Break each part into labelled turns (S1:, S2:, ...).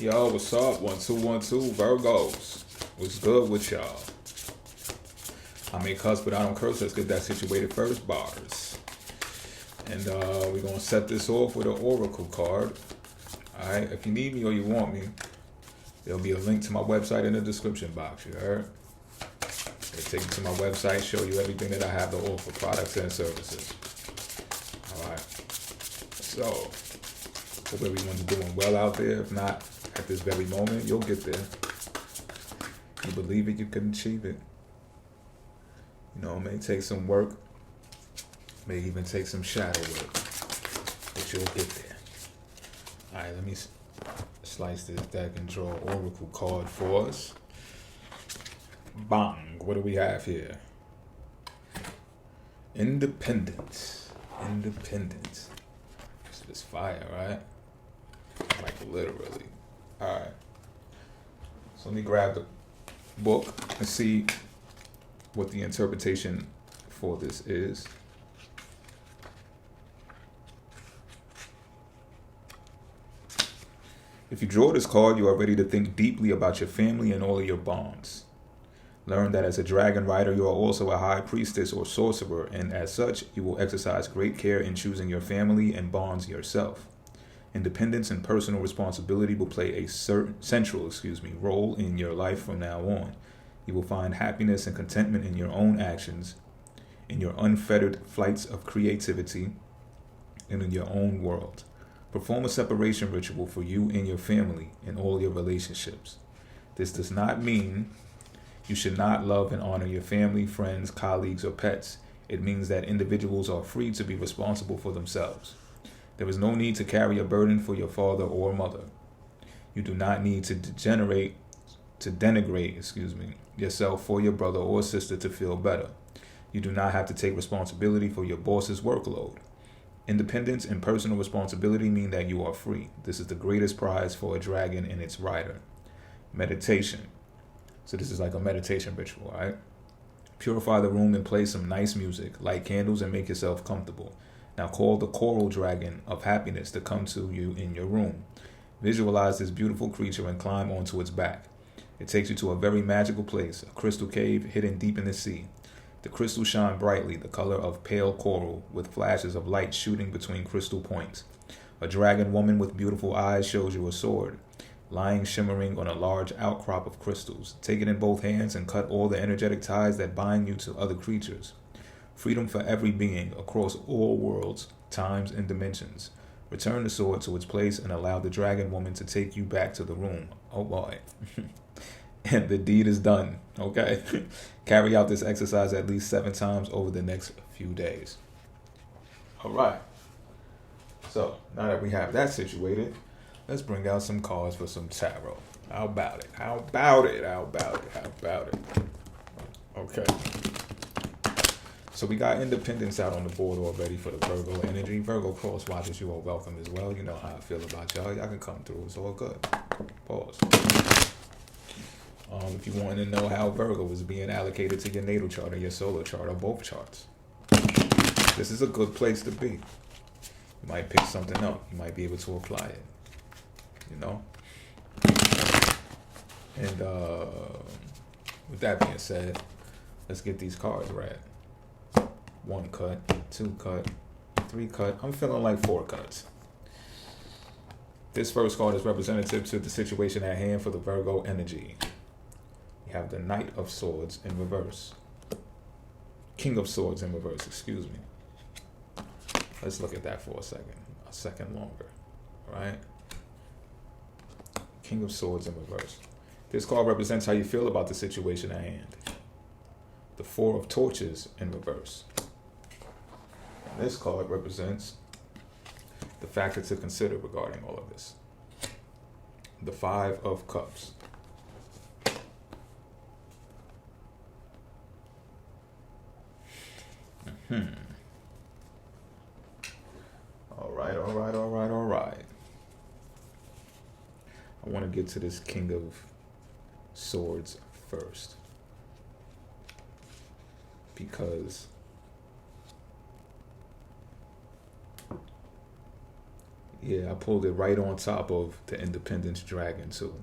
S1: Yo, what's up? 1212 Virgos. What's good with y'all? I may cuss, but I don't curse. Let's get that situated first, bars. And we're going to set this off with an oracle card. Alright, if you need me or you want me, there'll be a link to my website in the description box, you heard? It'll take you to my website, show you everything that I have to offer, products and services. Alright, so hope everyone's doing well out there. If not, at this very moment, you'll get there. You believe it, you can achieve it. You know, it may take some work, may even take some shadow work, but you'll get there. Alright, let me slice this deck and draw an oracle card for us. Bang, what do we have here? Independence. Independence. So this fire, right? Like literally. Alright. So let me grab the book and see what the interpretation for this is. If you draw this card, you are ready to think deeply about your family and all of your bonds. Learn that as a dragon rider, you are also a high priestess or sorcerer, and as such, you will exercise great care in choosing your family and bonds yourself. Independence and personal responsibility will play a central role in your life from now on. You will find happiness and contentment in your own actions, in your unfettered flights of creativity, and in your own world. Perform a separation ritual for you and your family in all your relationships. This does not mean you should not love and honor your family, friends, colleagues, or pets. It means that individuals are free to be responsible for themselves. There is no need to carry a burden for your father or mother. You do not need to denigrate yourself for your brother or sister to feel better. You do not have to take responsibility for your boss's workload. Independence and personal responsibility mean that you are free. This is the greatest prize for a dragon and its rider. Meditation. So this is like a meditation ritual, all right? Purify the room and play some nice music. Light candles and make yourself comfortable. Now call the coral dragon of happiness to come to you in your room. Visualize this beautiful creature and climb onto its back. It takes you to a very magical place, a crystal cave hidden deep in the sea. The crystals shine brightly, the color of pale coral, with flashes of light shooting between crystal points. A dragon woman with beautiful eyes shows you a sword, lying shimmering on a large outcrop of crystals. Take it in both hands and cut all the energetic ties that bind you to other creatures. Freedom for every being across all worlds, times, and dimensions. Return the sword to its place and allow the dragon woman to take you back to the room. Oh boy. And the deed is done, okay? Carry out this exercise at least 7 times over the next few days. All right. So, now that we have that situated, let's bring out some cards for some tarot. How about it? How about it? How about it? How about it? Okay. So we got independence out on the board already for the Virgo energy. Virgo cross watchers, you are welcome as well. You know how I feel about y'all. Y'all can come through. It's all good. Pause. If you want to know how Virgo is being allocated to your natal chart or your solar chart or both charts, this is a good place to be. You might pick something up. You might be able to apply it. You know? And with that being said, let's get these cards read. 1 cut, 2 cut, 3 cut. I'm feeling like 4 cuts. This first card is representative to the situation at hand for the Virgo energy. We have the Knight of Swords in reverse. King of Swords in reverse, excuse me. Let's look at that for a second longer, right? King of Swords in reverse. This card represents how you feel about the situation at hand. The 4 of Torches in reverse. And this card represents the factor to consider regarding all of this. The 5 of Cups. All right. I want to get to this King of Swords first, because Yeah, I pulled it right on top of the Independence Dragon too.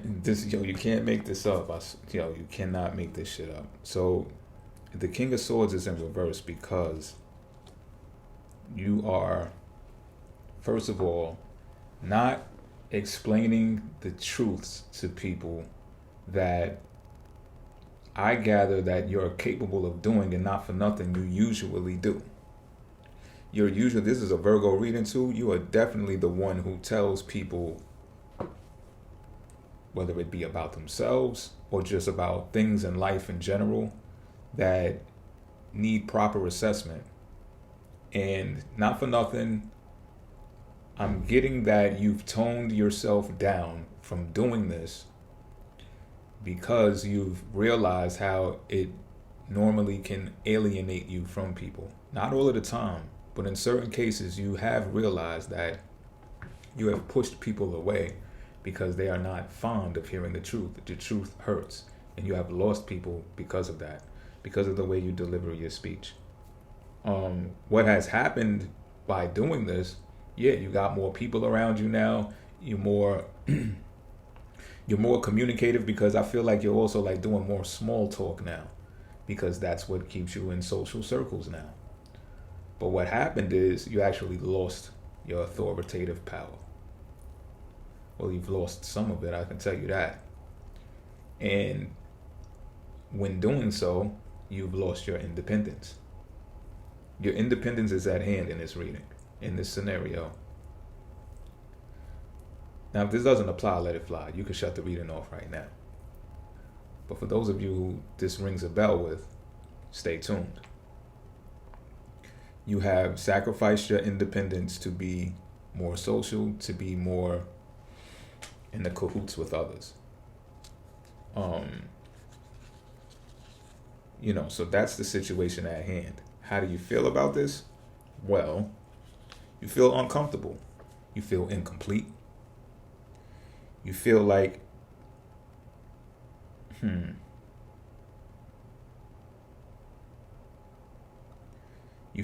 S1: This, yo, you can't make this up. Yo, you cannot make this shit up. So, the King of Swords is in reverse because you are, first of all, not explaining the truths to people that I gather that you're capable of doing, and not for nothing, you usually do. This is a Virgo reading too. You are definitely the one who tells people, whether it be about themselves or just about things in life in general, that need proper assessment. And not for nothing, I'm getting that you've toned yourself down from doing this because you've realized how it normally can alienate you from people. Not all of the time, but in certain cases, you have realized that you have pushed people away because they are not fond of hearing the truth. The truth hurts, and you have lost people because of that, because of the way you deliver your speech. What has happened by doing this, yeah, you got more people around you now. You're more you're more communicative, because I feel like you're also like doing more small talk now, because that's what keeps you in social circles now. But what happened is you actually lost your authoritative power. Well, you've lost some of it, I can tell you that. And when doing so, you've lost your independence. Your independence is at hand in this reading, in this scenario. Now, if this doesn't apply, let it fly. You can shut the reading off right now. But for those of you who this rings a bell with, stay tuned. You have sacrificed your independence to be more social, to be more in the cahoots with others. So that's the situation at hand. How do you feel about this? Well, you feel uncomfortable. You feel incomplete. You feel like, you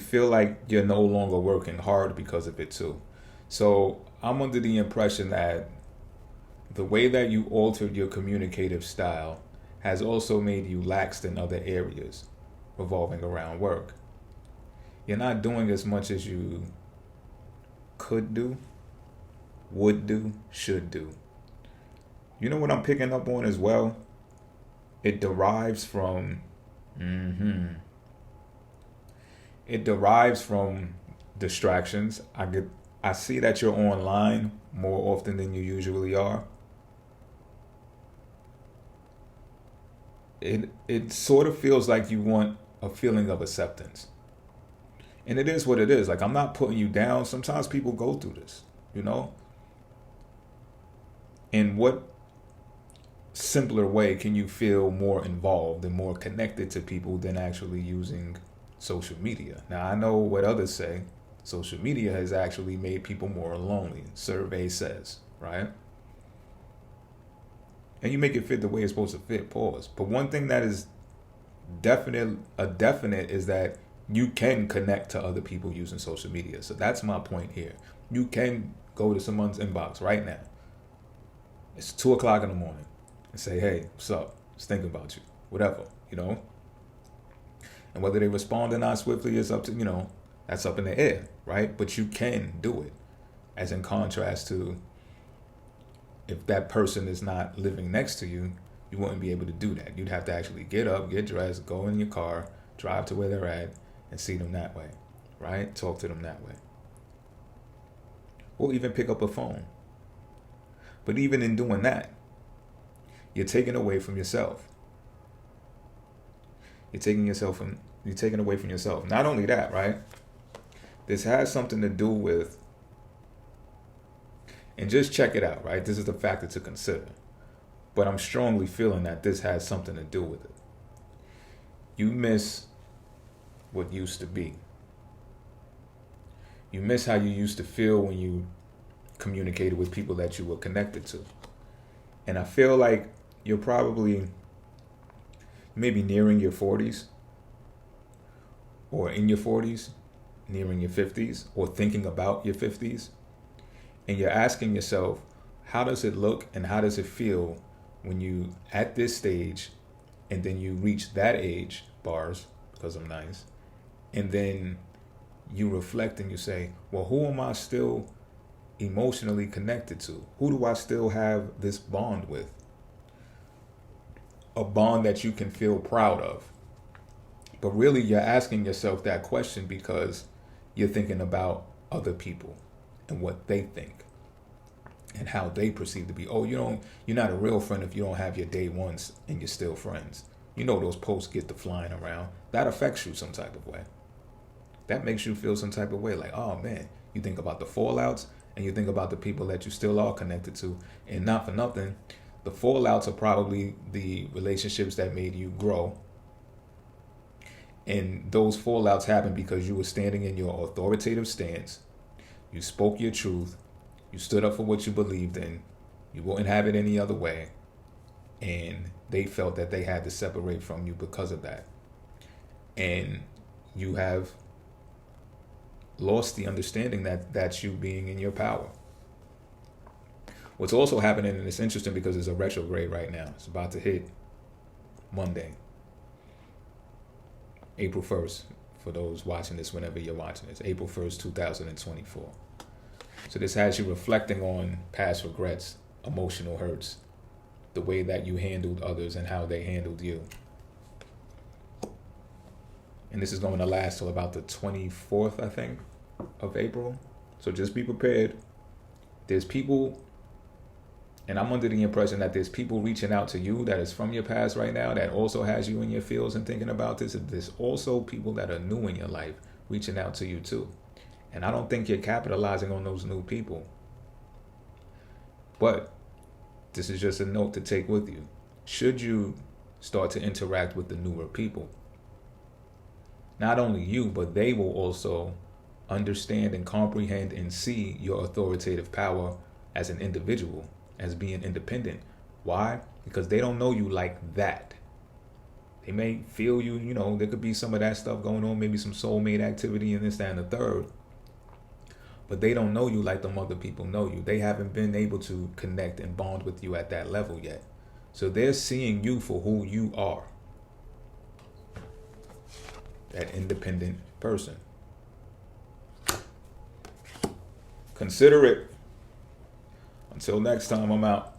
S1: feel like you're no longer working hard because of it too. So I'm under the impression that the way that you altered your communicative style has also made you lax in other areas revolving around work. You're not doing as much as you could do, would do, should do. You know what I'm picking up on as well? It derives from, it derives from distractions. I see that you're online more often than you usually are. It sort of feels like you want a feeling of acceptance. And it is what it is. Like, I'm not putting you down. Sometimes people go through this, In what simpler way can you feel more involved and more connected to people than actually using social media? Now, I know what others say. Social media has actually made people more lonely, survey says, right? And you make it fit the way it's supposed to fit, pause. But one thing that is definite is that you can connect to other people using social media. So that's my point here. You can go to someone's inbox right now. It's 2:00 in the morning and say, hey, what's up? Just thinking about you. Whatever, And whether they respond or not swiftly is up to, that's up in the air, right? But you can do it. As in contrast to, if that person is not living next to you, you wouldn't be able to do that. You'd have to actually get up, get dressed, go in your car, drive to where they're at, and see them that way, right? Talk to them that way. Or even pick up a phone. But even in doing that, you're taking away from yourself. You're taking away from yourself. Not only that, right? This has something to do with, and just check it out, right? This is the factor to consider. But I'm strongly feeling that this has something to do with it. You miss what used to be. You miss how you used to feel when you communicated with people that you were connected to. And I feel like you're probably maybe nearing your 40s or in your 40s, nearing your 50s, or thinking about your 50s. And you're asking yourself, how does it look and how does it feel when you at this stage and then you reach that age, bars, because I'm nice, and then you reflect and you say, well, who am I still emotionally connected to? Who do I still have this bond with? A bond that you can feel proud of. But really, you're asking yourself that question because you're thinking about other people and what they think and how they perceive to be. Oh, you're not a real friend if you don't have your day ones and you're still friends. You know those posts get to flying around. That affects you some type of way. That makes you feel some type of way, like, oh man, you think about the fallouts and you think about the people that you still are connected to. And not for nothing, the fallouts are probably the relationships that made you grow. And those fallouts happened because you were standing in your authoritative stance. You spoke your truth. You stood up for what you believed in. You wouldn't have it any other way. And they felt that they had to separate from you because of that. And you have lost the understanding that that's you being in your power. What's also happening, and it's interesting because it's a retrograde right now. It's about to hit Monday, April 1st, for those watching this whenever you're watching this, April 1st, 2024. So this has you reflecting on past regrets, emotional hurts, the way that you handled others and how they handled you. And this is going to last till about the 24th, I think, of April. So just be prepared. There's people, and I'm under the impression that there's people reaching out to you that is from your past right now that also has you in your feels and thinking about this. And there's also people that are new in your life reaching out to you too. And I don't think you're capitalizing on those new people. But this is just a note to take with you. Should you start to interact with the newer people, not only you, but they will also understand and comprehend and see your authoritative power as an individual, as being independent. Why? Because they don't know you like that. They may feel you, there could be some of that stuff going on, maybe some soulmate activity and this, that, and the third. But they don't know you like them other people know you. They haven't been able to connect and bond with you at that level yet. So they're seeing you for who you are. That independent person. Consider it. Until next time, I'm out.